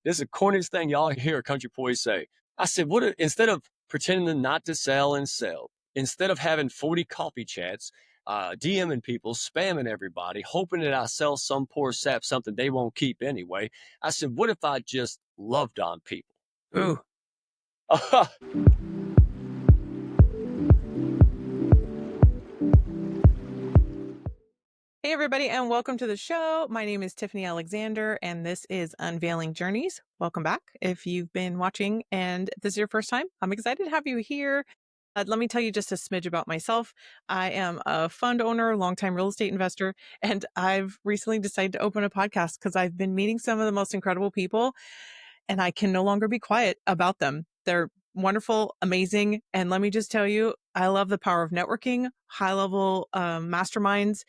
This is the corniest thing y'all hear a country boy say. I said, instead of pretending not to sell and sell, instead of having 40 coffee chats, DMing people, spamming everybody, hoping that I sell some poor sap something they won't keep anyway. I said, what if I just loved on people? Ooh. Hey, everybody, and welcome to the show. My name is Tiffany Alexander, and this is Unveiling Journeys. Welcome back. If you've been watching and this is your first time, I'm excited to have you here. Let me tell you just a smidge about myself. I am a fund owner, longtime real estate investor, and I've recently decided to open a podcast because I've been meeting some of the most incredible people, and I can no longer be quiet about them. They're wonderful, amazing. And let me just tell you, I love the power of networking, high level masterminds,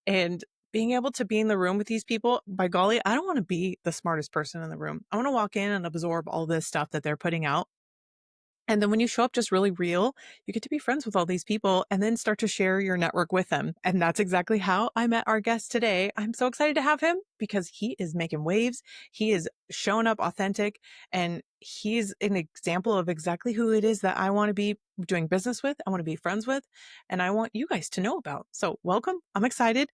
and being able to be in the room with these people. By golly, I don't want to be the smartest person in the room. I want to walk in and absorb all this stuff that they're putting out. And then when you show up just really real, you get to be friends with all these people and then start to share your network with them. And that's exactly how I met our guest today. I'm so excited to have him because he is making waves. He is showing up authentic, and he's an example of exactly who it is that I want to be doing business with. I want to be friends with, and I want you guys to know about. So welcome. I'm excited.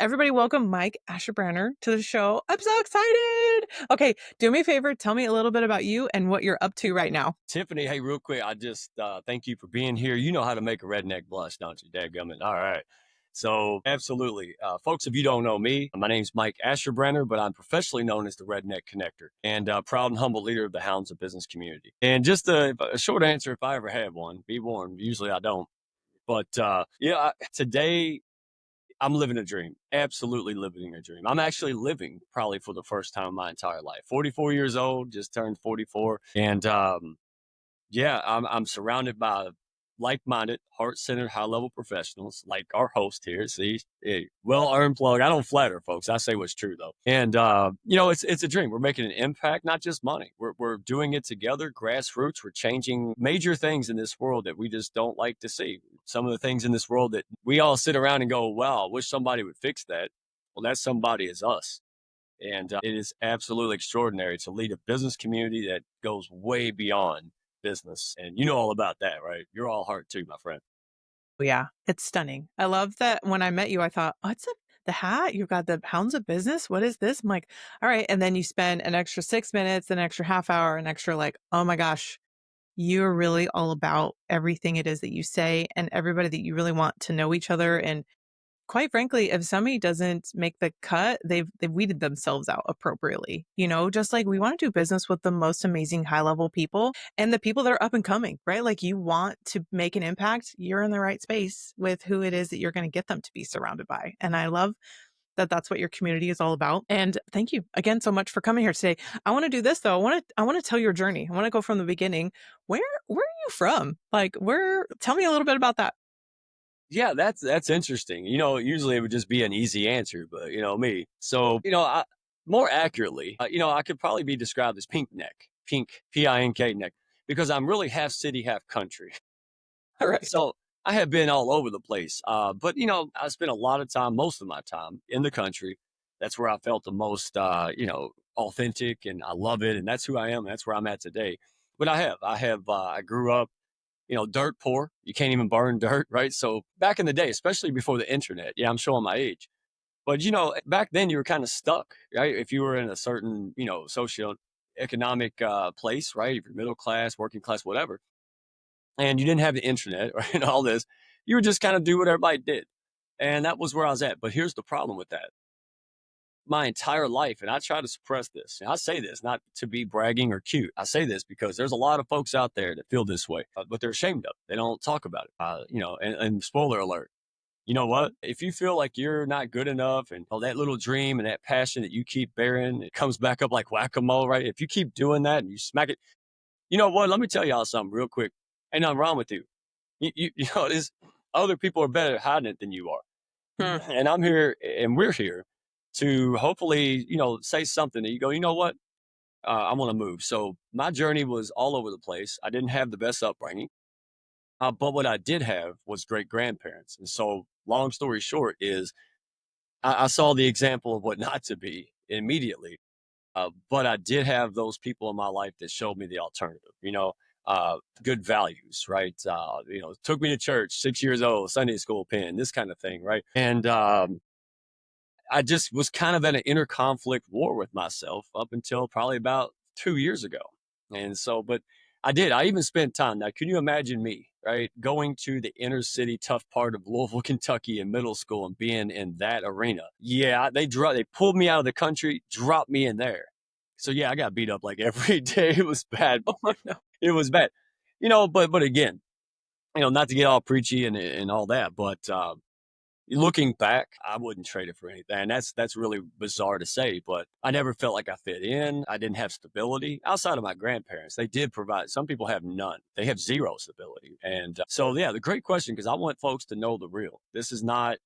Everybody welcome Mike Ashabraner to the show. I'm so excited. Okay, do me a favor. Tell me a little bit about you and what you're up to right now. Tiffany, hey, real quick, I just thank you for being here. You know how to make a redneck blush, don't you? Dadgummit. All right. So, absolutely. Folks, if you don't know me, my name's Mike Ashabraner, but I'm professionally known as the Redneck Connector and proud and humble leader of the Hounds of Business community. And just a short answer, if I ever have one, be warned. Usually I don't. But today I'm living a dream, absolutely living a dream. I'm actually living probably for the first time in my entire life. 44 years old, just turned 44. And I'm surrounded by like-minded, heart-centered, high-level professionals like our host here. See, well-earned plug. I don't flatter, folks. I say what's true though. And it's a dream. We're making an impact, not just money. We're doing it together, grassroots. We're changing major things in this world that we just don't like to see. Some of the things in this world that we all sit around and go, "Wow, I wish somebody would fix that." Well, that somebody is us. And it is absolutely extraordinary to lead a business community that goes way beyond business. And you know all about that, right? You're all heart too, my friend. Yeah, it's stunning. I love that when I met you, I thought, what's the hat? You've got the Hounds of Business. What is this? I'm like, all right. And then you spend an extra 6 minutes, an extra half hour, an extra like, oh my gosh, you're really all about everything it is that you say and everybody that you really want to know each other. And quite frankly, if somebody doesn't make the cut, they've weeded themselves out appropriately. Just like we want to do business with the most amazing high level people and the people that are up and coming, right? Like you want to make an impact, you're in the right space with who it is that you're going to get them to be surrounded by. And I love that that's what your community is all about. And thank you again so much for coming here today. I want to do this though. I want to tell your journey. I want to go from the beginning. Where are you from? Like tell me a little bit about that. Yeah, that's interesting. Usually it would just be an easy answer, but me. So, more accurately, I could probably be described as pink neck, pink, Pink neck, because I'm really half city, half country. All right. So I have been all over the place. But I spent a lot of time, most of my time in the country. That's where I felt the most, authentic, and I love it. And that's who I am. That's where I'm at today. But I grew up, dirt poor. You can't even burn dirt, right? So back in the day, especially before the internet, yeah, I'm showing my age. But back then you were kind of stuck, right? If you were in a certain, socioeconomic place, right? If you're middle class, working class, whatever, and you didn't have the internet or all this, you would just kind of do what everybody did. And that was where I was at. But here's the problem with that. My entire life, and I try to suppress this. And I say this not to be bragging or cute. I say this because there's a lot of folks out there that feel this way, but they're ashamed of it. They don't talk about it. And spoiler alert, you know what? If you feel like you're not good enough and that little dream and that passion that you keep bearing, it comes back up like whack-a-mole, right? If you keep doing that and you smack it, you know what? Let me tell y'all something real quick. Ain't nothing wrong with you. This other people are better at hiding it than you are. And I'm here and we're here to hopefully, say something that you go, you know what? I want to move. So my journey was all over the place. I didn't have the best upbringing, but what I did have was great grandparents. And so long story short is I saw the example of what not to be immediately. But I did have those people in my life that showed me the alternative, good values, right? Took me to church, 6 years old, Sunday school pin, this kind of thing, right? And I just was kind of at an inner conflict war with myself up until probably about 2 years ago. And so, but I even spent time. Now, can you imagine me, right? Going to the inner city, tough part of Louisville, Kentucky in middle school and being in that arena. Yeah, they pulled me out of the country, dropped me in there. So yeah, I got beat up like every day. It was bad. Oh no. It was bad. But again, not to get all preachy and all that, but looking back, I wouldn't trade it for anything. And that's really bizarre to say, but I never felt like I fit in. I didn't have stability outside of my grandparents. They did provide. Some people have none. They have zero stability. And so, yeah, the great question, because I want folks to know the real. This is not,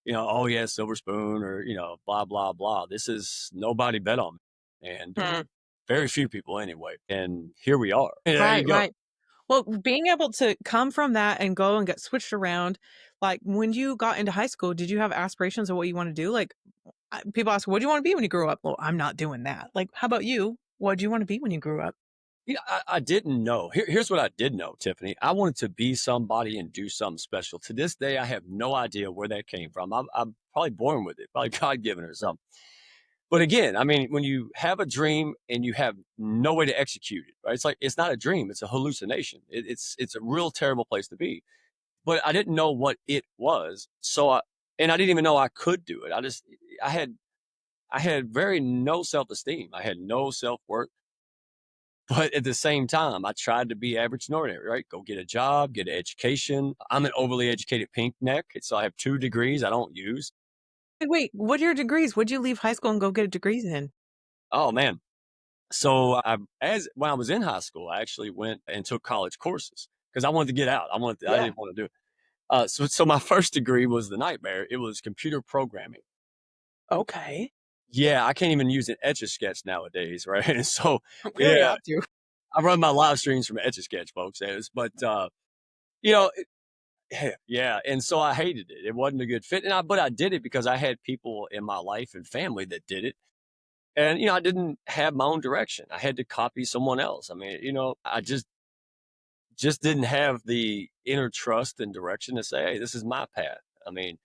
oh yeah, silver spoon or blah blah blah. This is nobody bet on me, and Hmm. very few people anyway. And here we are. And there you Right, go. right. Well, being able to come from that and go and get switched around, like when you got into high school, did you have aspirations of what you want to do? Like people ask, what do you want to be when you grow up? Well, I'm not doing that. Like, how about you? What do you want to be when you grew up? I didn't know. Here's what I did know, Tiffany. I wanted to be somebody and do something special. To this day, I have no idea where that came from. I'm probably born with it, probably God given or something. But again, I mean, when you have a dream and you have no way to execute it, right? It's like it's not a dream; it's a hallucination. It's a real terrible place to be. But I didn't know what it was, and I didn't even know I could do it. I had I had very no self esteem. I had no self worth. But at the same time, I tried to be average and ordinary, right? Go get a job, get an education. I'm an overly educated pink neck. So I have 2 degrees I don't use. Wait, what are your degrees? What'd you leave high school and go get degrees in? Oh man. So as when I was in high school, I actually went and took college courses because I wanted to get out. I Yeah. didn't want to do it. So my first degree was the nightmare. It was computer programming. Okay. Yeah, I can't even use an Etch a Sketch nowadays, right? And so, We don't yeah, have to. I run my live streams from Etch a Sketch, folks. But you know, yeah, and so I hated it. It wasn't a good fit, but I did it because I had people in my life and family that did it, and I didn't have my own direction. I had to copy someone else. I mean, I just didn't have the inner trust and direction to say, "Hey, this is my path." I mean,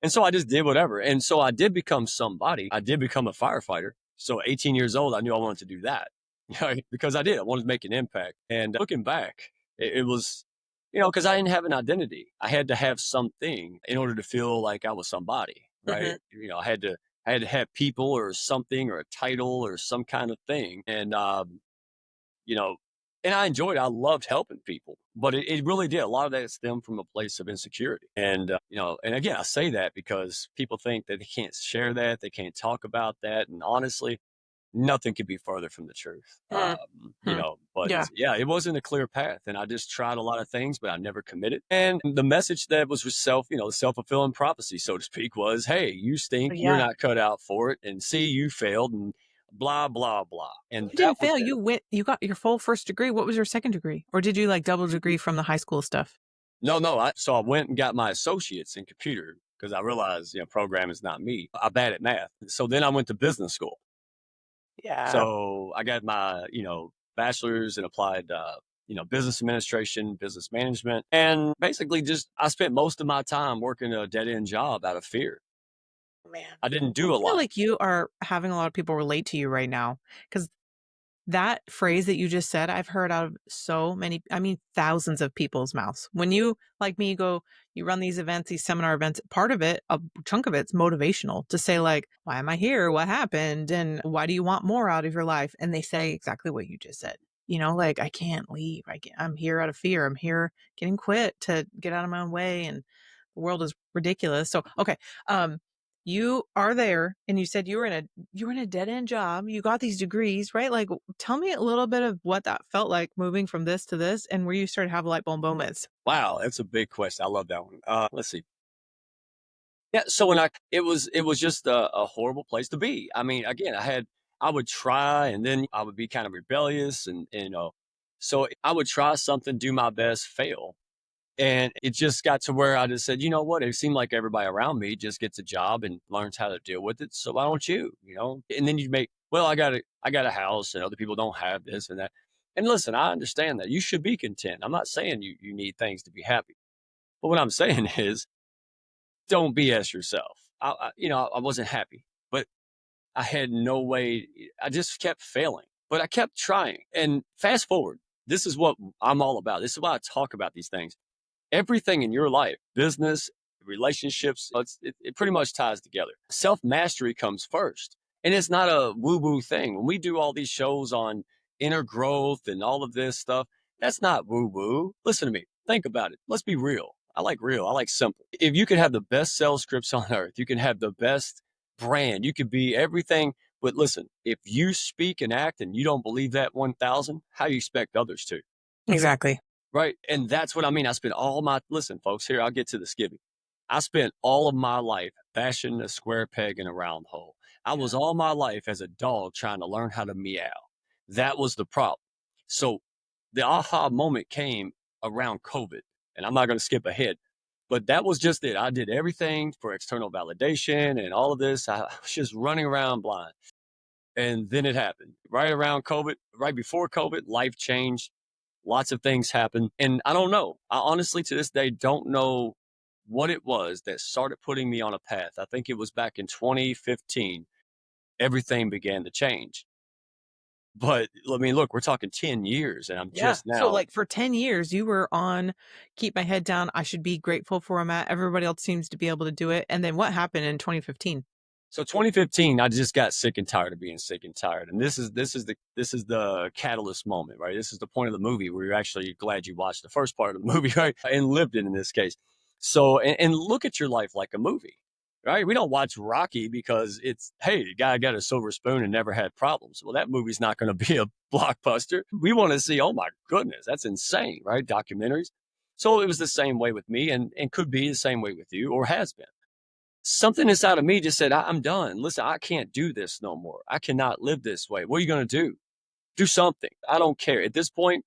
and so I just did whatever, and so I did become somebody. I did become a firefighter. So 18 years old, I knew I wanted to do that, right? Because I did. I wanted to make an impact. And looking back, it was, because I didn't have an identity. I had to have something in order to feel like I was somebody, right? Mhm. I had to have people or something or a title or some kind of thing. And you know, and I enjoyed it. I loved helping people, but it really did. A lot of that stemmed from a place of insecurity. And, and again, I say that because people think that they can't share that, they can't talk about that. And honestly, nothing could be further from the truth. Mhm. Mhm. But Yeah. yeah, it wasn't a clear path. And I just tried a lot of things, but I never committed. And the message that was self fulfilling prophecy, so to speak, was, hey, you stink. You're Yeah. not cut out for it. And see, you failed. And blah blah blah, and You that didn't was fail. it. You got your full first degree. What was your second degree? Or did you like double degree from the high school stuff? No. So I went and got my associates in computer because I realized, programming is not me. I'm bad at math. So then I went to business school. Yeah. So I got my, bachelor's in applied, business administration, business management. And basically just, I spent most of my time working a dead end job out of fear. Man. I didn't I do a feel lot. like you are having a lot of people relate to you right now because that phrase that you just said, I've heard out of so many, I mean, thousands of people's mouths. When you, like me, go, you run these events, these seminar events, part of it, a chunk of it's motivational to say, like, why am I here? What happened? And why do you want more out of your life? And they say exactly what you just said. Like, I can't leave. I'm here out of fear. I'm here getting quit to get out of my own way. And the world is ridiculous. So, okay. You are there and you said you were in a dead end job. You got these degrees, right? Like tell me a little bit of what that felt like moving from this to this and where you started to have light bulb moments. Wow. That's a big question. I love that one. Let's see. Yeah. So it was just a horrible place to be. I mean, again, I would try and then I would be kind of rebellious and so I would try something, do my best, fail. And it just got to where I just said, you know what? It seemed like everybody around me just gets a job and learns how to deal with it. So why don't you, you know? And then you make, well, I got a house and other people don't have this and that. And listen, I understand that you should be content. I'm not saying you need things to be happy. But what I'm saying is don't BS yourself. I wasn't happy, but I had no way. I just kept failing, but I kept trying. And fast forward, this is what I'm all about. This is why I talk about these things. Everything in your life, business, relationships, it pretty much ties together. Self mastery comes first. And it's not a woo woo thing. When we do all these shows on inner growth and all of this stuff, that's not woo woo. Listen to me. Think about it. Let's be real. I like real. I like simple. If you could have the best sales scripts on earth, you can have the best brand, you could be everything. But listen, if you speak and act and you don't believe that 1,000, how do you expect others to? Exactly. Right. And that's what I mean. I spent all my, listen, folks, here, I'll get to the skivvy. I spent all of my life bashing a square peg in a round hole. I was all my life as a dog trying to learn how to meow. That was the problem. So the aha moment came around COVID, and I'm not going to skip ahead, but that was just it. I did everything for external validation and all of this. I was just running around blind. And then it happened right around COVID, right before COVID, life changed. Lots of things happened. And I don't know. I honestly, to this day, don't know what it was that started putting me on a path. I think it was back in 2015. Everything began to change. But I mean, look, we're talking 10 years, and I'm Yeah. just So, now. like, for 10 years, you were on keep my head down. I should be grateful for where I'm at. Everybody else seems to be able to do it. And then what happened in 2015? So 2015, I just got sick and tired of being sick and tired, and this is the catalyst moment, right? This is the point of the movie where you're actually glad you watched the first part of the movie, right, and lived it in this case. So and look at your life like a movie, right? We don't watch Rocky because it's hey, the guy got a silver spoon and never had problems. Well, that movie's not going to be a blockbuster. We want to see, oh my goodness, that's insane, right? Documentaries. So it was the same way with me, and could be the same way with you, or has been. Something inside of me just said, I'm done. Listen, I can't do this no more. I cannot live this way. What are you going to do? Do something. I don't care. At this point,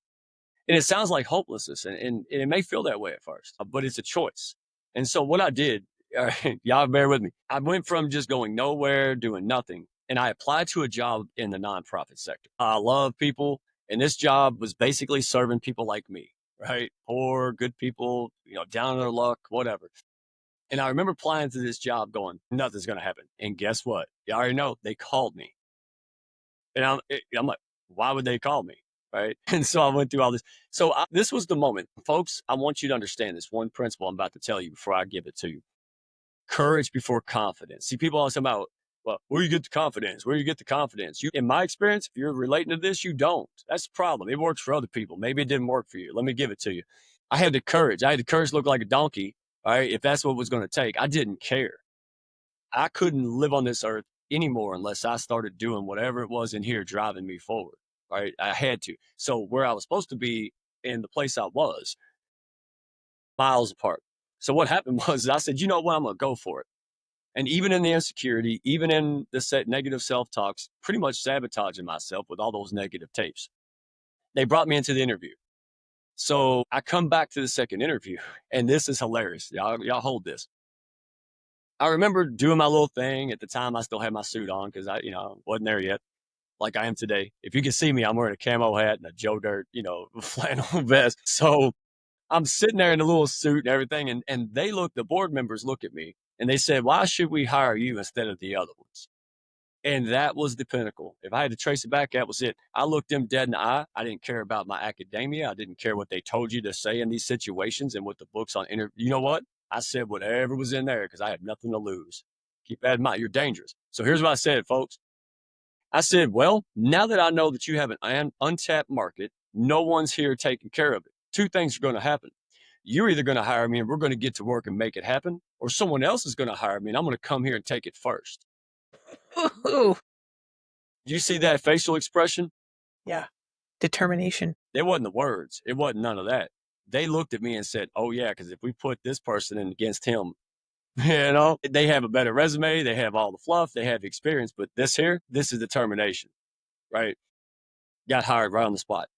and it sounds like hopelessness, and it may feel that way at first, but it's a choice. And so what I did, y'all bear with me. I went from just going nowhere, doing nothing, and I applied to a job in the nonprofit sector. I love people, and this job was basically serving people like me, right? Poor, good people, down on their luck, whatever. And I remember applying to this job going, nothing's going to happen. And guess what? You already know they called me. And I'm like, why would they call me? Right. And so I went through all this. So this was the moment. Folks, I want you to understand this one principle I'm about to tell you before I give it to you. Courage before confidence. See, people always talk about, well, where you get the confidence? Where you get the confidence? In my experience, if you're relating to this, you don't. That's the problem. It works for other people. Maybe it didn't work for you. Let me give it to you. I had the courage. I had the courage to look like a donkey. All right. If that's what it was going to take, I didn't care. I couldn't live on this earth anymore unless I started doing whatever it was in here driving me forward. Right. I had to. So where I was supposed to be and the place I was, miles apart. So what happened was I said, you know what? I'm going to go for it. And even in the insecurity, even in the negative self talks, pretty much sabotaging myself with all those negative tapes, they brought me into the interview. So I come back to the second interview, and this is hilarious. Y'all hold this. I remember doing my little thing. At the time, I still had my suit on because I, wasn't there yet like I am today. If you can see me, I'm wearing a camo hat and a Joe Dirt, flannel vest. So I'm sitting there in a little suit and everything. And the board members look at me and they said, why should we hire you instead of the other ones? And that was the pinnacle. If I had to trace it back, that was it. I looked them dead in the eye. I didn't care about my academia. I didn't care what they told you to say in these situations and what the books on interview. You know what? I said whatever was in there because I had nothing to lose. Keep that in mind. You're dangerous. So here's what I said, folks. I said, well, now that I know that you have an untapped market, no one's here taking care of it. Two things are going to happen. You're either going to hire me and we're going to get to work and make it happen, or someone else is going to hire me and I'm going to come here and take it first. Ooh, You see that facial expression? yeah. Determination. It wasn't the words. It wasn't none of that. They looked at me and said, oh, yeah, because if we put this person in against him, they have a better resume. They have all the fluff. They have experience. But this here, this is determination, right? Got hired right on the spot.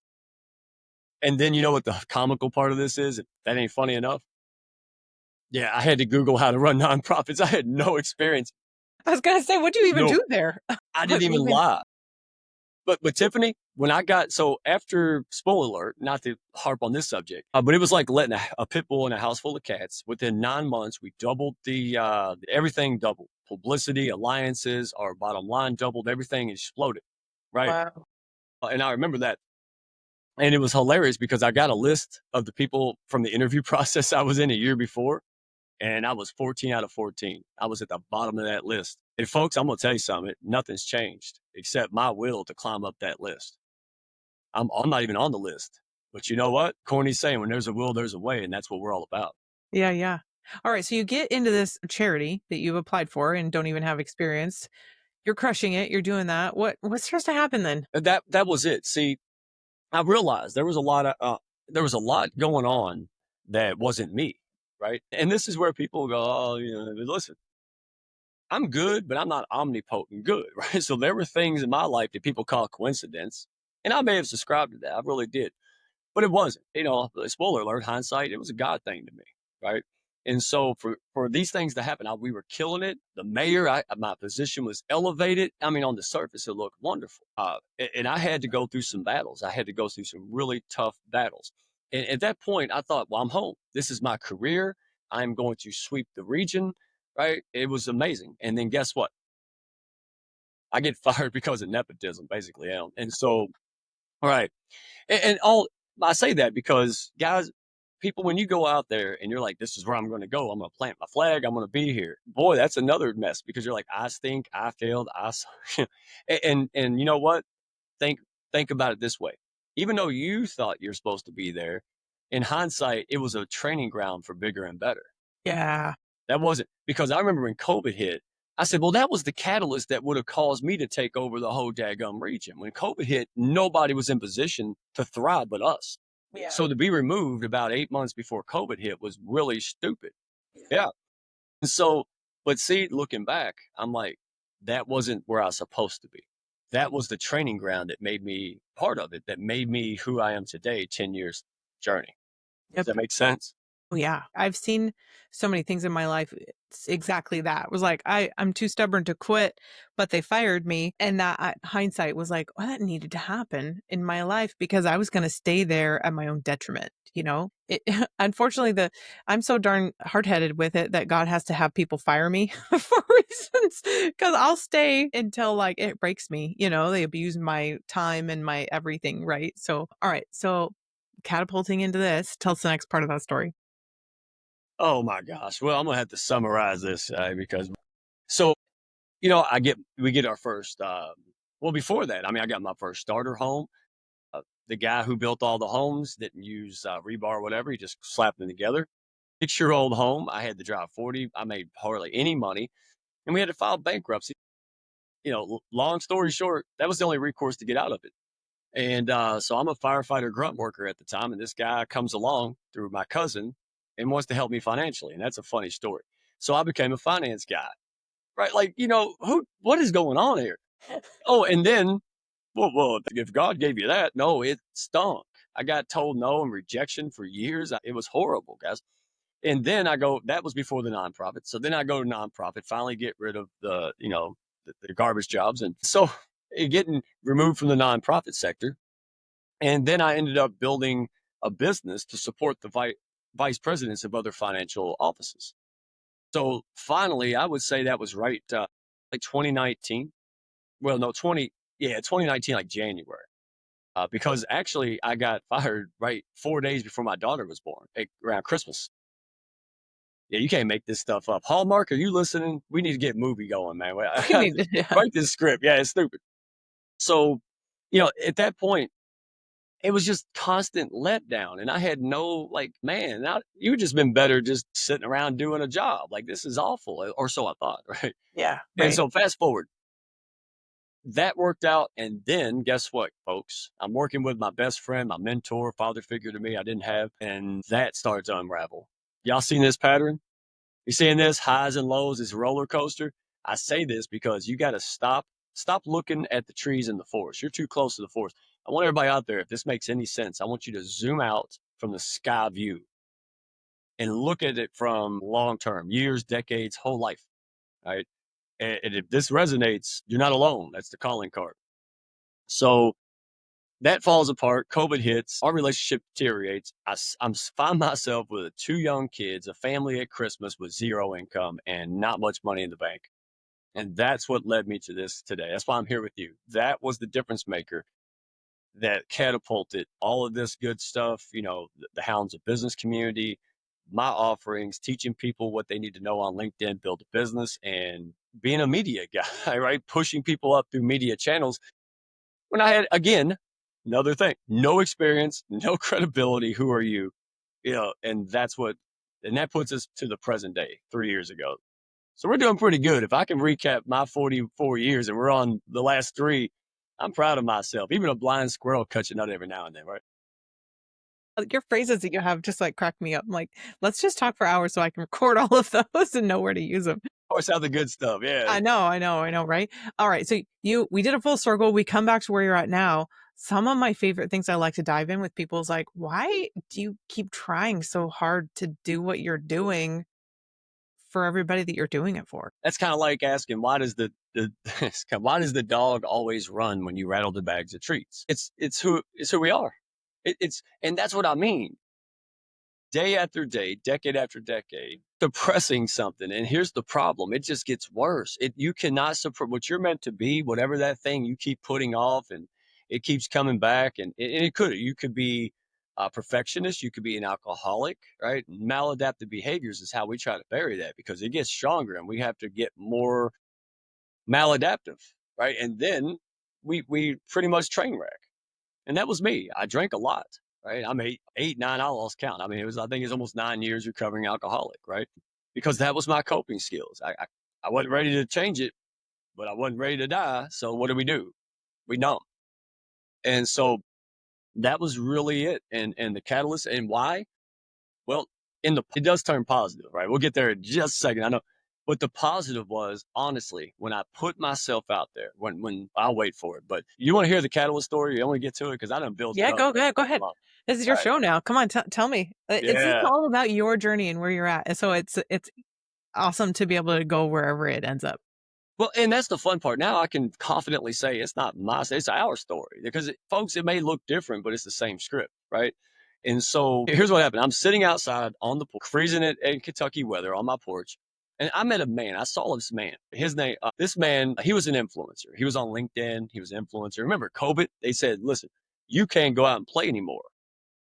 And then you know what the comical part of this is? If that ain't funny enough. Yeah, I had to Google how to run nonprofits. I had no experience. I was gonna say, what'd you even No, do there? I What didn't even even lie. But Tiffany, when I got so after spoiler alert, not to harp on this subject, but it was like letting a pit bull in a house full of cats. Within 9 months, we doubled the everything doubled. Publicity, alliances, our bottom line doubled. Everything exploded, right? Wow. And I remember that, and it was hilarious because I got a list of the people from the interview process I was in a year before, and I was 14 out of 14. I was at the bottom of that list. And folks, I'm gonna tell you something. Nothing's changed except my will to climb up that list. I'm not even on the list. But you know what? Corny's saying when there's a will, there's a way, and that's what we're all about. Yeah, yeah. Alright, so you get into this charity that you've applied for and don't even have experience. You're crushing it, you're doing that. What starts to happen then? And that was it. See, I realized there was a lot going on that wasn't me, right? And this is where people go, oh, listen, I'm good, but I'm not omnipotent good, right? So there were things in my life that people call coincidence, and I may have subscribed to that. I really did. But it wasn't. Spoiler alert, hindsight, it was a God thing to me, right? And so for these things to happen, we were killing it. The mayor, my position was elevated. I mean, on the surface, it looked wonderful. And I had to go through some battles. I had to go through some really tough battles. And at that point, I thought, well, I'm home. This is my career. I'm going to sweep the region, right? It was amazing. And then guess what? I get fired because of nepotism, basically. And so, all right. And all I say that because guys, people, when you go out there and you're like, this is where I'm going to go, I'm going to plant my flag, I'm going to be here. Boy, that's another mess because you're like, I stink, I failed, and you know what? Think think about it this way. Even though you thought you're supposed to be there, in hindsight, it was a training ground for bigger and better. Yeah. That wasn't because I remember when COVID hit, I said, well, that was the catalyst that would have caused me to take over the whole daggum region. When COVID hit, nobody was in position to thrive but us. Yeah. So to be removed about 8 months before COVID hit was really stupid. Yeah. And so, but see, looking back, I'm like, that wasn't where I was supposed to be. That was the training ground that made me part of it, that made me who I am today, 10 years journey. Does Yep. that make sense? Oh, yeah. I've seen so many things in my life. It's exactly that. It was like, I'm too stubborn to quit, but they fired me. And that hindsight was like, oh, that needed to happen in my life because I was going to stay there at my own detriment. Unfortunately, I'm so darn hard headed with it that God has to have people fire me for reasons because I'll stay until like it breaks me. They abuse my time and my everything. Right. So, all right. So, catapulting into this, tell us the next part of that story. Oh my gosh. Well, I'm gonna have to summarize this because so we get our first. Well, before that, I mean, I got my first starter home. The guy who built all the homes didn't use rebar or whatever. He just slapped them together. 6-year old home. I had to drive 40. I made hardly any money, and we had to file bankruptcy. Long story short, that was the only recourse to get out of it. And so I'm a firefighter grunt worker at the time, and this guy comes along through my cousin and wants to help me financially, and that's a funny story. So I became a finance guy, right? Like, what is going on here? Oh, and then, well, if God gave you that, no, it stunk. I got told no and rejection for years. It was horrible, guys. And then that was before the nonprofit. So then I go to nonprofit, finally get rid of the garbage jobs. And so getting removed from the nonprofit sector. And then I ended up building a business to support the vice presidents of other financial offices. So finally, I would say that was right, like 2019. Well, no, 2019, like January. Because actually, I got fired right 4 days before my daughter was born, around Christmas. Yeah, you can't make this stuff up. Hallmark, are you listening? We need to get a movie going, man. I We got need to to yeah. write this script. Yeah, it's stupid. So, at that point, it was just constant letdown. And I had no, like, man, you just been better just sitting around doing a job. Like, this is awful. Or so I thought, right? Yeah, And right. so fast forward, that worked out. And then guess what, folks? I'm working with my best friend, my mentor, father figure to me I didn't have. And that started to unravel. Y'all seen this pattern? You seeing this highs and lows, this roller coaster? I say this because you got to stop looking at the trees in the forest. You're too close to the forest. I want everybody out there, if this makes any sense, I want you to zoom out from the sky view and look at it from long term, years, decades, whole life. Right. And if this resonates, you're not alone. That's the calling card. So that falls apart. COVID hits. Our relationship deteriorates. Find myself with two young kids, a family at Christmas with zero income and not much money in the bank. And that's what led me to this today. That's why I'm here with you. That was the difference maker that catapulted all of this good stuff, the Hounds of Business community, my offerings, teaching people what they need to know on LinkedIn, build a business, and being a media guy, right? Pushing people up through media channels when I had, again, another thing, no experience, no credibility. Who are you? And that puts us to the present day, 3 years ago. So we're doing pretty good. If I can recap my 44 years and we're on the last three, I'm proud of myself. Even a blind squirrel cuts a nut every now and then, right? Your phrases that you have just like crack me up. I'm like, let's just talk for hours so I can record all of those and know where to use them. Always have the good stuff. Yeah. I know, right? All right. So we did a full circle. We come back to where you're at now. Some of my favorite things I like to dive in with people is like, why do you keep trying so hard to do what you're doing for everybody that you're doing it for? That's kind of like asking why does the why does the dog always run when you rattle the bags of treats? It's who we are. And that's what I mean. Day after day, decade after decade, suppressing something. And here's the problem. It just gets worse. You cannot suppress what you're meant to be, whatever that thing you keep putting off and it keeps coming back. And you could be a perfectionist. You could be an alcoholic, right? Maladaptive behaviors is how we try to bury that because it gets stronger and we have to get more maladaptive, right? And then we pretty much train wreck. And that was me. I drank a lot, right? I'm eight, nine, I lost count. I mean, I think it's almost 9 years recovering alcoholic, right? Because that was my coping skills. I wasn't ready to change it, but I wasn't ready to die. So what do? We numb. And so that was really it. And the catalyst and why? Well, it does turn positive, right? We'll get there in just a second. I know. But the positive was, honestly, when I put myself out there, when I'll wait for it. But you want to hear the catalyst story? You only get to it because I done built it Yeah, up, go right? ahead, go Built ahead. it up. This is All your right. show now. Come on, tell me. It's Yeah. all about your journey and where you're at. And so it's awesome to be able to go wherever it ends up. Well, and that's the fun part. Now I can confidently say it's our story because folks, it may look different, but it's the same script, right? And so here's what happened. I'm sitting outside on the porch, freezing it in Kentucky weather on my porch. And I met a man. I saw this man. His name, this man, he was an influencer. He was on LinkedIn. He was an influencer. Remember COVID? They said, listen, you can't go out and play anymore.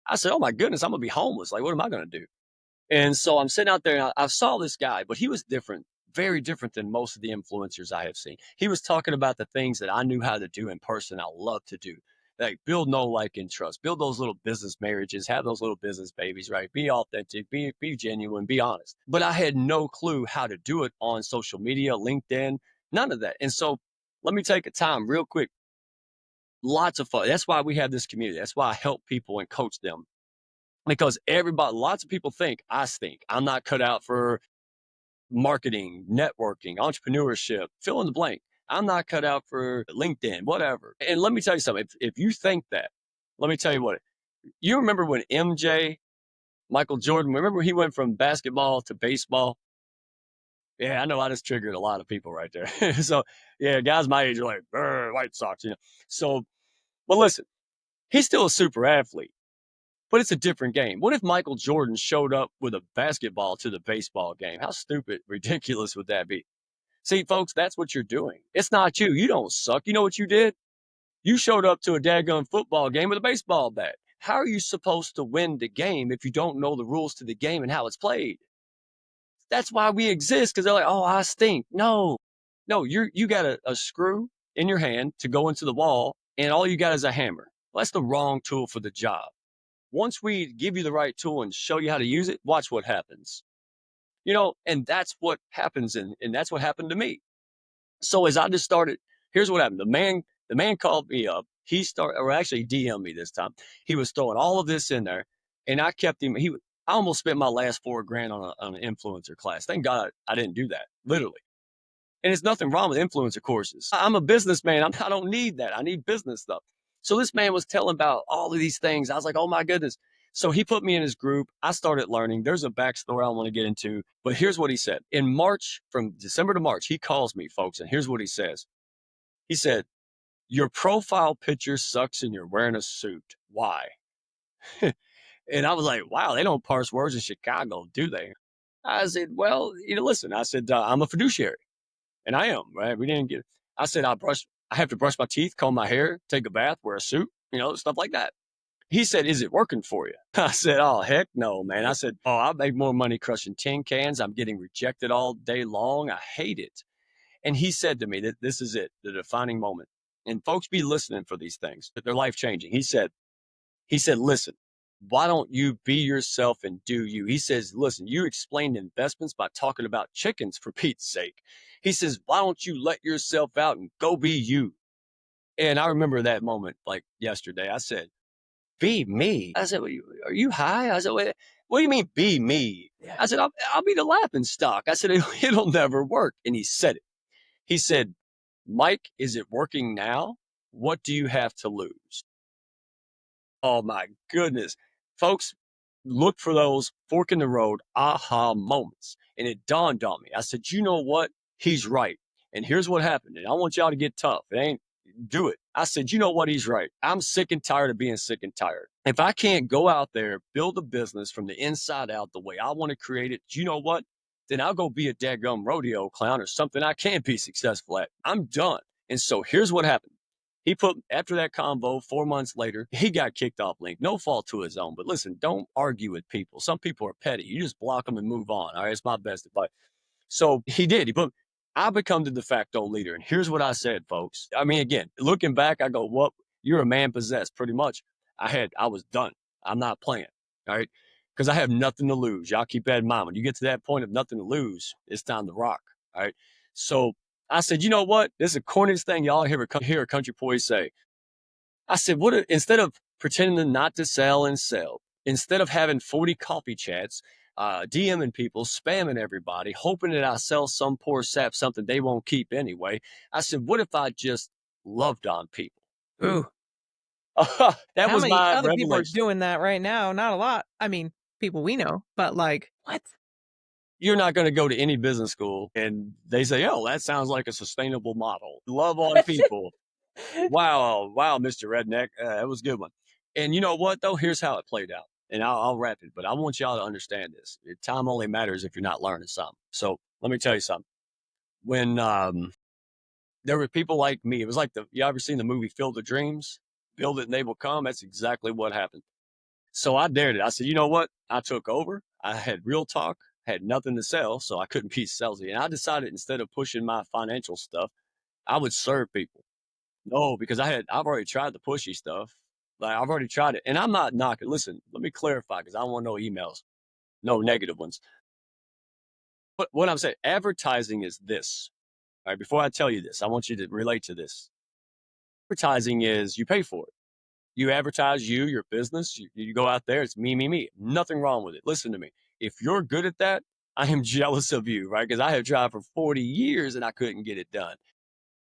I said, oh my goodness, I'm going to be homeless. Like, what am I going to do? And so I'm sitting out there and I saw this guy, but he was different, very different than most of the influencers I have seen. He was talking about the things that I knew how to do in person. I love to do, like build, know, like, and trust, build those little business marriages, have those little business babies, right? Be authentic, be genuine, be honest. But I had no clue how to do it on social media, LinkedIn, none of that. And so let me take a time real quick. Lots of fun. That's why we have this community. That's why I help people and coach them because lots of people think I stink. I'm not cut out for marketing, networking, entrepreneurship, fill in the blank. I'm not cut out for LinkedIn, whatever. And let me tell you something. If you think that, let me tell you what, you remember when Michael Jordan, remember he went from basketball to baseball? Yeah, I know I just triggered a lot of people right there. So yeah, guys my age are like, White Sox. So, but listen, he's still a super athlete. But it's a different game. What if Michael Jordan showed up with a basketball to the baseball game? How stupid, ridiculous would that be? See, folks, that's what you're doing. It's not you. You don't suck. You know what you did? You showed up to a daggone football game with a baseball bat. How are you supposed to win the game if you don't know the rules to the game and how it's played? That's why we exist, because they're like, oh, I stink. No, you got a screw in your hand to go into the wall, and all you got is a hammer. Well, that's the wrong tool for the job. Once we give you the right tool and show you how to use it, watch what happens. And that's what happens. And that's what happened to me. So as I just started, here's what happened. The man called me up. Or actually DM'd me this time. He was throwing all of this in there and I kept him. I almost spent my last $4,000 on an influencer class. Thank God I didn't do that, literally. And there's nothing wrong with influencer courses. I'm a businessman. I don't need that. I need business stuff. So this man was telling about all of these things. I was like, oh my goodness. So he put me in his group. I started learning. There's a backstory I want to get into, but here's what he said. In March, from December to March, he calls me, folks, and here's what he says. He said, your profile picture sucks and you're wearing a suit. Why? And I was like, wow, they don't parse words in Chicago, do they? I said, well, listen, I said, I'm a fiduciary, and I am, right? We didn't get, I said, I have to brush my teeth, comb my hair, take a bath, wear a suit, stuff like that. He said, is it working for you? I said, oh, heck no, man. I said, oh, I make more money crushing tin cans. I'm getting rejected all day long. I hate it. And he said to me that this is it, the defining moment. And folks be listening for these things, that they're life changing. He said, listen, why don't you be yourself and do you? He says, listen, you explained investments by talking about chickens for Pete's sake. He says, why don't you let yourself out and go be you? And I remember that moment like yesterday. I said, be me. I said, are you high? I said, what do you mean be me? Yeah. I said, I'll be the laughing stock. I said, it'll never work. And he said it. He said, Mike, is it working now? What do you have to lose? Oh my goodness. Folks, look for those fork in the road aha moments. And it dawned on me. I said, you know what? He's right. And here's what happened. And I want y'all to get tough. It ain't do it. I said, you know what? He's right. I'm sick and tired of being sick and tired. If I can't go out there, build a business from the inside out the way I want to create it, you know what? Then I'll go be a daggum rodeo clown or something I can be successful at. I'm done. And so here's what happened. He put after that combo 4 months later, he got kicked off Link. No fault to his own. But listen, don't argue with people. Some people are petty. You just block them and move on. All right. It's my best advice. So he did. I become the de facto leader. And here's what I said, folks. I mean, again, looking back, I go, what? You're a man possessed, pretty much. I was done. I'm not playing. All right. Because I have nothing to lose. Y'all keep that in mind. When you get to that point of nothing to lose, it's time to rock. All right. So I said, you know what? This is the corniest thing y'all hear a country boy say. I said, instead of pretending not to sell and sell, instead of having 40 coffee chats, DMing people, spamming everybody, hoping that I sell some poor sap something they won't keep anyway. I said, what if I just loved on people? Ooh. That How was many my other people are revelation. doing that right now? Not a lot. I mean, people we know, but like, what? You're not going to go to any business school and they say, oh, that sounds like a sustainable model. Love on people. Wow, wow, Mr. Redneck, that was a good one. And you know what though? Here's how it played out, and I'll wrap it. But I want y'all to understand this: time only matters if you're not learning something. So let me tell you something. When there were people like me, it was like you ever seen the movie Field of Dreams? Build it and they will come. That's exactly what happened. So I dared it. I said, you know what? I took over. I had real talk. Had nothing to sell, so I couldn't be salesy. And I decided instead of pushing my financial stuff, I would serve people. No, because I've already tried the pushy stuff. Like I've already tried it. And I'm not knocking. Listen, let me clarify because I don't want no emails, no negative ones. But what I'm saying, advertising is this. All right, before I tell you this, I want you to relate to this. Advertising is you pay for it. You advertise your business, you go out there, it's me, me, me. Nothing wrong with it. Listen to me. If you're good at that, I am jealous of you, right? Because I have tried for 40 years and I couldn't get it done.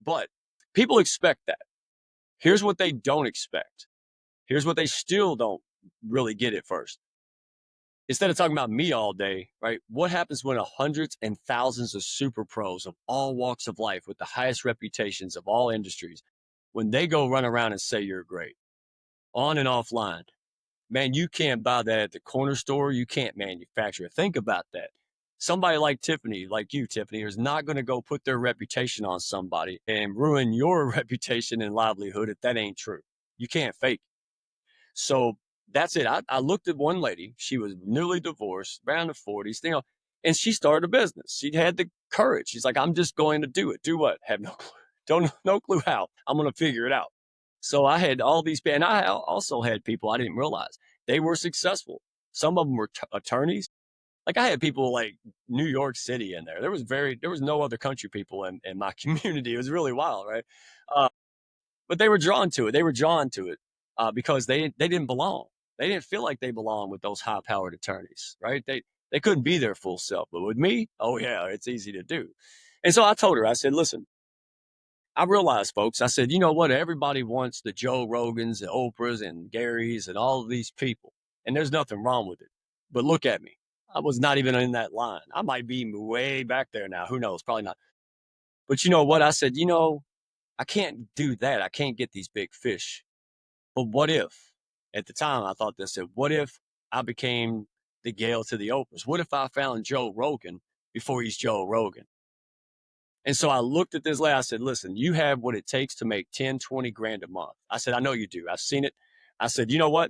But people expect that. Here's what they don't expect. Here's what they still don't really get at first. Instead of talking about me all day, right? What happens when hundreds and thousands of super pros of all walks of life with the highest reputations of all industries, when they go run around and say you're great, on and offline, man, you can't buy that at the corner store. You can't manufacture it. Think about that. Somebody like Tiffany, like you, Tiffany, is not going to go put their reputation on somebody and ruin your reputation and livelihood if that ain't true. You can't fake. So that's it. I looked at one lady. She was newly divorced, around the 40s, and she started a business. She had the courage. She's like, I'm just going to do it. Do what? Have no clue. Don't no clue how. I'm going to figure it out. So I had all these, and I also had people I didn't realize they were successful. Some of them were attorneys. Like I had people like New York City in there. There was no other country people in my community. It was really wild, right? Uh, but they were drawn to it. They were drawn to it because they didn't belong. They didn't feel like they belonged with those high powered attorneys, right? They couldn't be their full self. But with me, oh yeah, it's easy to do. And so I told her, I said, listen, I realized, folks, I said, you know what? Everybody wants the Joe Rogans, the Oprahs, and Garys, and all of these people. And there's nothing wrong with it. But look at me. I was not even in that line. I might be way back there now. Who knows? Probably not. But you know what? I said, I can't do that. I can't get these big fish. But what if, at the time, I thought this, said, what if I became the Gale to the Oprahs? What if I found Joe Rogan before he's Joe Rogan? And so I looked at this lady. I said, listen, you have what it takes to make 10, 20 grand a month. I said, I know you do. I've seen it. I said, you know what?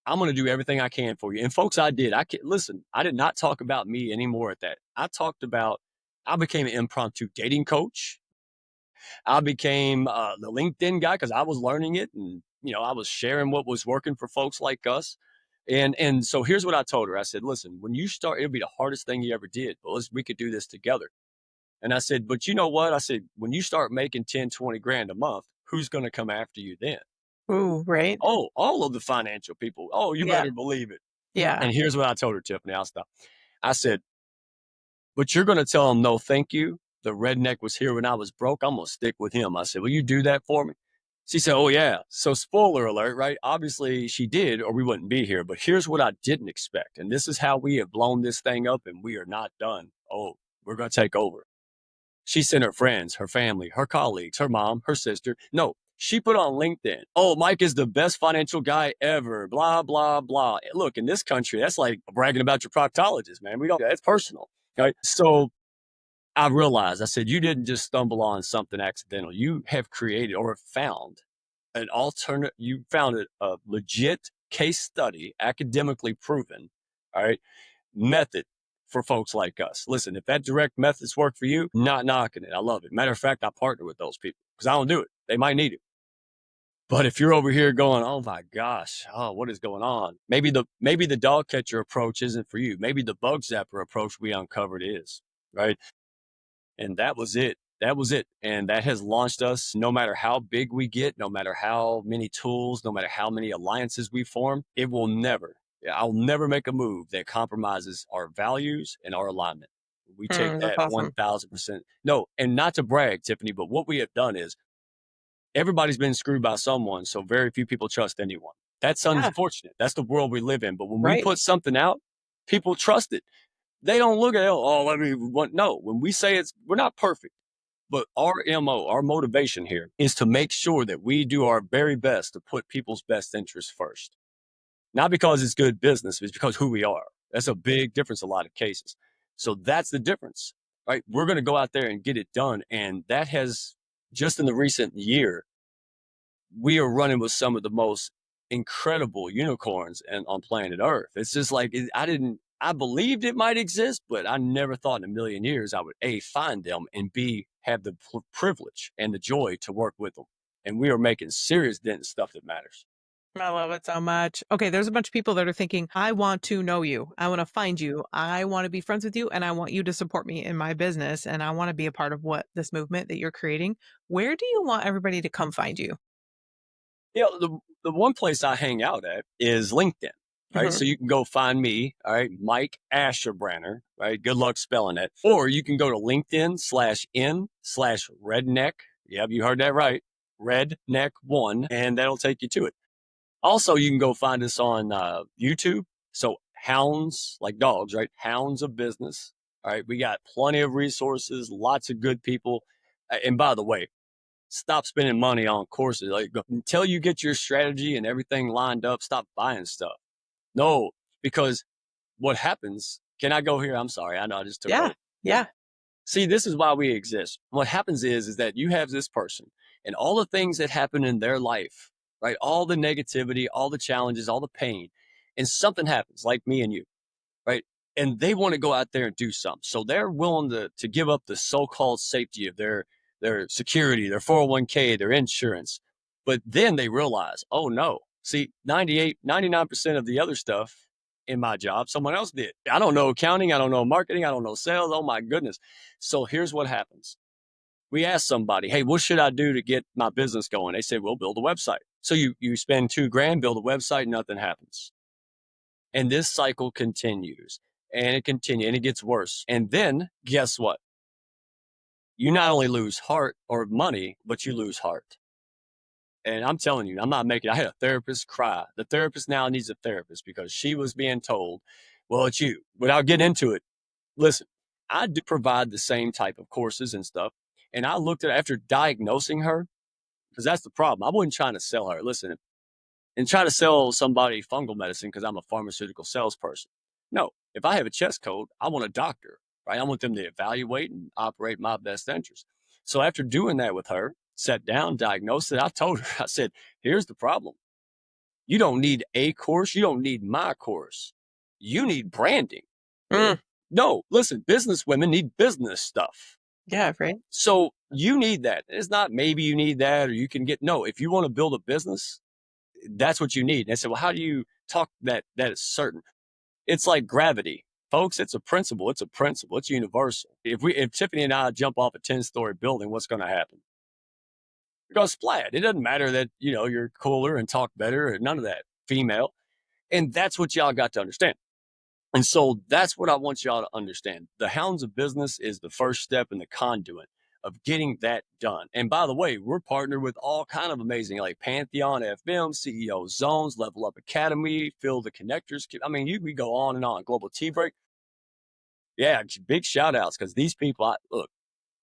I'm going to do everything I can for you. And folks, I did. Listen, I did not talk about me anymore at that. I became an impromptu dating coach. I became the LinkedIn guy because I was learning it, and I was sharing what was working for folks like us. And so here's what I told her. I said, listen, when you start, it'll be the hardest thing you ever did, but we could do this together. And I said, but you know what? I said, when you start making 10, 20 grand a month, who's going to come after you then? Ooh, right? Oh, all of the financial people. Oh, you Yeah. better believe it. Yeah. And here's what I told her, Tiffany. I'll stop. I said, but you're going to tell them no, thank you. The redneck was here when I was broke. I'm going to stick with him. I said, will you do that for me? She said, oh, yeah. So, spoiler alert, right? Obviously, she did, or we wouldn't be here. But here's what I didn't expect. And this is how we have blown this thing up, and we are not done. Oh, we're going to take over. She sent her friends, her family, her colleagues, her mom, her sister. No, she put on LinkedIn, oh, Mike is the best financial guy ever, blah, blah, blah. Look, in this country, that's like bragging about your proctologist, man. We don't, that's personal. Right. So I realized, I said, you didn't just stumble on something accidental. You have created or found an alternate, you found a legit case study, academically proven. All right, method for folks like us. Listen, if that direct methods work for you, not knocking it. I love it. Matter of fact, I partner with those people because I don't do it. They might need it. But if you're over here going, oh my gosh, oh, what is going on? Maybe the dog catcher approach isn't for you. Maybe the bug zapper approach we uncovered is, right? And that was it. That was it. And that has launched us no matter how big we get, no matter how many tools, no matter how many alliances we form, I'll never make a move that compromises our values and our alignment. We take That's that awesome. 1000%. No, and not to brag, Tiffany, but what we have done is everybody's been screwed by someone. So very few people trust anyone. That's Yeah. unfortunate. That's the world we live in. But when we Right. put something out, people trust it. They don't look at it, oh, let me want. No, when we say we're not perfect. But our MO, our motivation here is to make sure that we do our very best to put people's best interests first. Not because it's good business, it's because who we are. That's a big difference in a lot of cases. So that's the difference, right? We're going to go out there and get it done. And that has, just in the recent year, we are running with some of the most incredible unicorns on planet Earth. It's just like, I believed it might exist, but I never thought in a million years I would A, find them, and B, have the privilege and the joy to work with them. And we are making serious dent in stuff that matters. I love it so much. Okay, there's a bunch of people that are thinking, I want to know you. I want to find you. I want to be friends with you and I want you to support me in my business and I want to be a part of what this movement that you're creating. Where do you want everybody to come find you? The one place I hang out at is LinkedIn. Right. Mhm. So you can go find me. All right. Mike Ashabraner. Right. Good luck spelling it. Or you can go to LinkedIn/in/redneck. Yep. You heard that right. Redneck1. And that'll take you to it. Also, you can go find us on YouTube. So hounds, like dogs, right? Hounds of business. All right. We got plenty of resources, lots of good people. And by the way, stop spending money on courses. Like until you get your strategy and everything lined up, stop buying stuff. No, because what happens, can I go here? I'm sorry. I know I just took Yeah. over. Yeah. Yeah. See, this is why we exist. What happens is that you have this person and all the things that happen in their life, right? All the negativity, all the challenges, all the pain, and something happens like me and you, right? And they want to go out there and do something. So they're willing to give up the so-called safety of their security, their 401k, their insurance. But then they realize, oh no, see, 98, 99% of the other stuff in my job, someone else did. I don't know accounting, I don't know marketing, I don't know sales. Oh my goodness. So here's what happens. We ask somebody, hey, what should I do to get my business going? They say, well, build a website. So you spend 2 grand, build a website, nothing happens. And this cycle continues and it continues and it gets worse. And then guess what? you not only lose heart or money, but you lose heart. And I'm telling you, I'm not making, I had a therapist cry. The therapist now needs a therapist because she was being told, well, it's you. Without getting into it, listen, I do provide the same type of courses and stuff. And I looked at, after diagnosing her, because that's the problem. I wasn't trying to sell her. Listen, and try to sell somebody fungal medicine because I'm a pharmaceutical salesperson. No, if I have a chest cold, I want a doctor, right? I want them to evaluate and operate my best interest. So after doing that with her, sat down, diagnosed it, I told her, I said, here's the problem. You don't need a course. You don't need my course. You need branding. Mm, No, listen, business women need business stuff. yeah, right. So you need that. It's not maybe you need that or you can get, no, if you want to build a business, that's what you need. And I said, well, how do you talk that is certain? It's like gravity. Folks, it's a principle. It's a principle. It's universal. If Tiffany and I jump off a 10-story building, what's going to happen? We're going to splat. It doesn't matter that, you're cooler and talk better or none of that. Female. And that's what y'all got to understand. And so that's what I want y'all to understand. The Hounds of Business is the first step in the conduit of getting that done. And by the way, we're partnered with all kind of amazing, like Pantheon FM, CEO Zones, Level Up Academy, Fill the Connectors. I mean, we go on and on. Global Tea Break. Yeah, big shout outs because these people, look,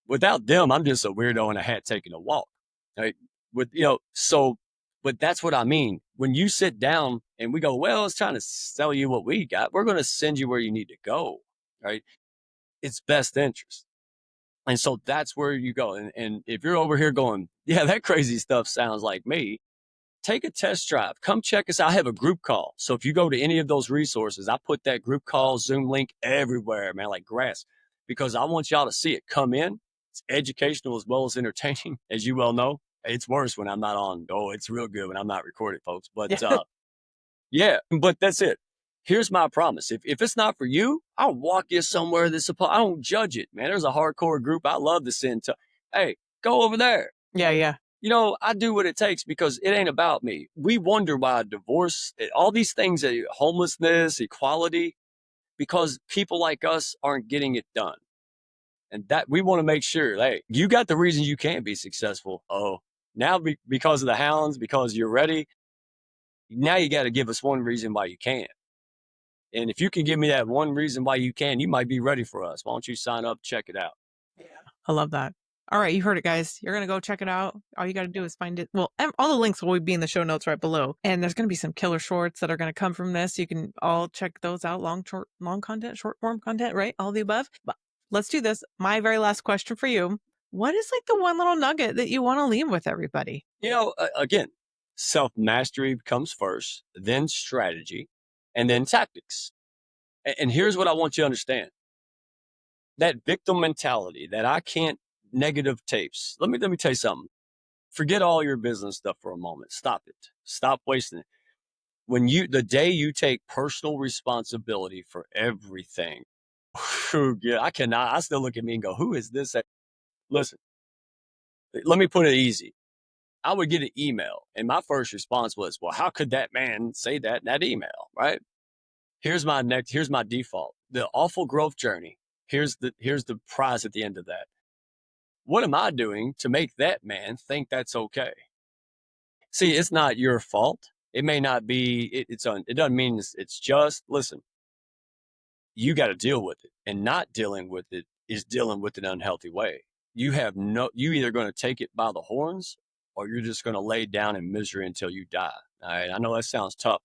without them, I'm just a weirdo in a hat taking a walk. Right? But that's what I mean. When you sit down and we go, well, it's trying to sell you what we got, we're going to send you where you need to go. Right? It's best interest. And so that's where you go. And if you're over here going, yeah, that crazy stuff sounds like me, take a test drive. Come check us out. I have a group call. So if you go to any of those resources, I put that group call, Zoom link everywhere, man, like grass, because I want y'all to see it. Come in. It's educational as well as entertaining, as you well know. It's worse when I'm not on. Oh, it's real good when I'm not recorded, folks. But Yeah. yeah, but that's it. Here's my promise. If it's not for you, I'll walk you somewhere that's supposed. I don't judge it, man. There's a hardcore group I love to send to. Hey, go over there. Yeah, yeah. I do what it takes because it ain't about me. We wonder why divorce, all these things, homelessness, equality, because people like us aren't getting it done. And that we want to make sure, hey, you got the reason you can't be successful. Oh, now because of the hounds, because you're ready, now you got to give us one reason why you can. And if you can give me that one reason why you can, you might be ready for us. Why don't you sign up, check it out? Yeah. I love that. All right, you heard it, guys. You're going to go check it out. All you got to do is find it. Well, all the links will be in the show notes right below. And there's going to be some killer shorts that are going to come from this. You can all check those out. Long content, short form content, right? All the above. But let's do this. My very last question for you. What is like the one little nugget that you want to leave with everybody? Again, self mastery comes first, then strategy, and then tactics. And here's what I want you to understand: that victim mentality, that I can't, negative tapes. Let me tell you something. Forget all your business stuff for a moment. Stop it. Stop wasting it. The day you take personal responsibility for everything, yeah, I still look at me and go, who is this? Listen, let me put it easy. I would get an email and my first response was, well, how could that man say that in that email? Right? Here's my default. The awful growth journey. Here's the prize at the end of that. What am I doing to make that man think that's okay? See, it's not your fault. It may not be, it doesn't mean it's just, listen, you got to deal with it, and not dealing with it is dealing with an unhealthy way. You either going to take it by the horns or you're just going to lay down in misery until you die. All right. I know that sounds tough,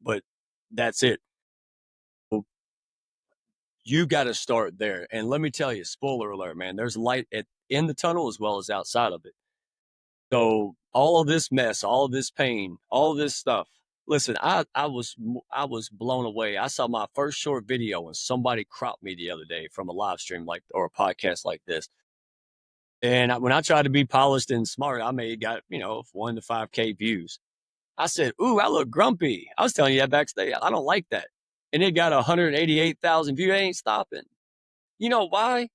but that's it. You got to start there. And let me tell you, spoiler alert, man, there's light in the tunnel as well as outside of it. So all of this mess, all of this pain, all of this stuff. Listen, I was blown away. I saw my first short video and somebody cropped me the other day from a live stream or a podcast like this. And when I tried to be polished and smart, I got 1 to 5K views. I said, "Ooh, I look grumpy." I was telling you that backstage. I don't like that. And it got 188,000 views. It ain't stopping. You know why?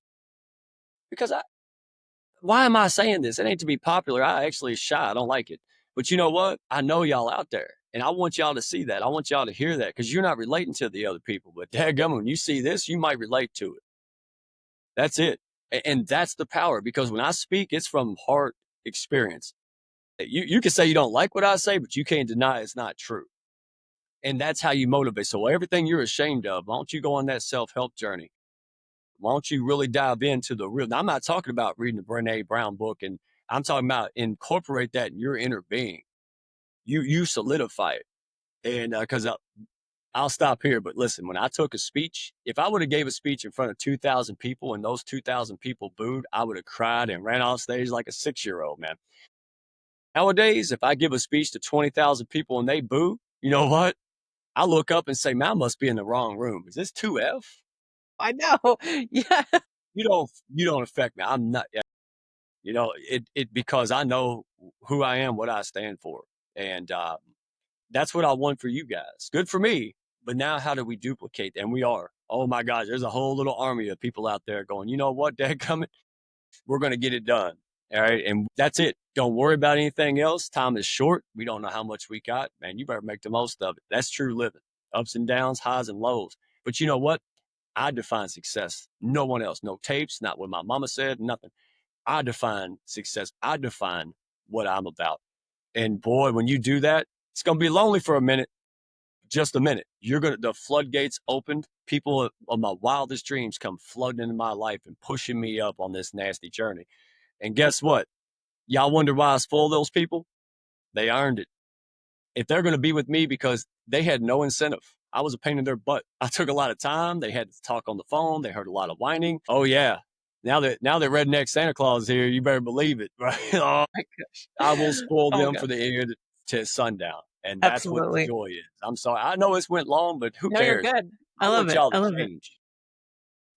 Because why am I saying this? It ain't to be popular. I actually shy. I don't like it. But you know what? I know y'all out there. And I want y'all to see that. I want y'all to hear that because you're not relating to the other people. But dadgummit, when you see this, you might relate to it. That's it. And that's the power, because when I speak, it's from heart experience. You can say you don't like what I say, but you can't deny it's not true. And that's how you motivate. So everything you're ashamed of, why don't you go on that self-help journey? Why don't you really dive into the real? Now, I'm not talking about reading the Brene Brown book, and I'm talking about incorporate that in your inner being. You solidify it, and because I'll stop here. But listen, when I took a speech, if I would have gave a speech in front of 2,000 people and those 2,000 people booed, I would have cried and ran off stage like a 6-year-old, man. Nowadays, if I give a speech to 20,000 people and they boo, you know what? I look up and say, man, I must be in the wrong room. Is this 2F? I know. Yeah. You don't affect me. I'm not, it because I know who I am, what I stand for. And that's what I want for you guys. Good for me. But now how do we duplicate? And we are. Oh my gosh, there's a whole little army of people out there going, you know what, dadgummit, we're going to get it done. All right. And that's it. Don't worry about anything else. Time is short. We don't know how much we got. Man, you better make the most of it. That's true living. Ups and downs, highs and lows. But you know what? I define success. No one else. No tapes, not what my mama said, nothing. I define success. I define what I'm about. And boy, when you do that, it's going to be lonely for a minute, just a minute. The floodgates opened. People of my wildest dreams come flooding into my life and pushing me up on this nasty journey. And guess what? Y'all wonder why I spoil those people? They earned it. If they're going to be with me because they had no incentive, I was a pain in their butt. I took a lot of time. They had to talk on the phone. They heard a lot of whining. Oh yeah. Now that Redneck Santa Claus is here, you better believe it, right? Oh my gosh. I will spoil Oh my them gosh. for the end to sundown. And that's what the Absolutely. joy is. I'm sorry. I know it's went long, but who No, you're cares? good. I I love want it. y'all I to love it. change.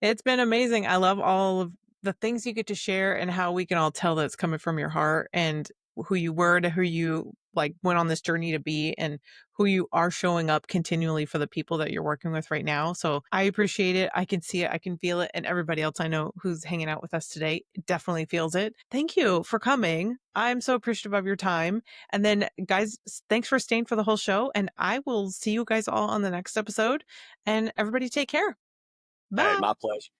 It's been amazing. I love all of the things you get to share and how we can all tell that it's coming from your heart and who you were to who you like went on this journey to be and who you are showing up continually for the people that you're working with right now. So I appreciate it. I can see it. I can feel it. And everybody else I know who's hanging out with us today definitely feels it. Thank you for coming. I'm so appreciative of your time. And then, guys, thanks for staying for the whole show. And I will see you guys all on the next episode. And everybody take care. Hey, Bye. my pleasure.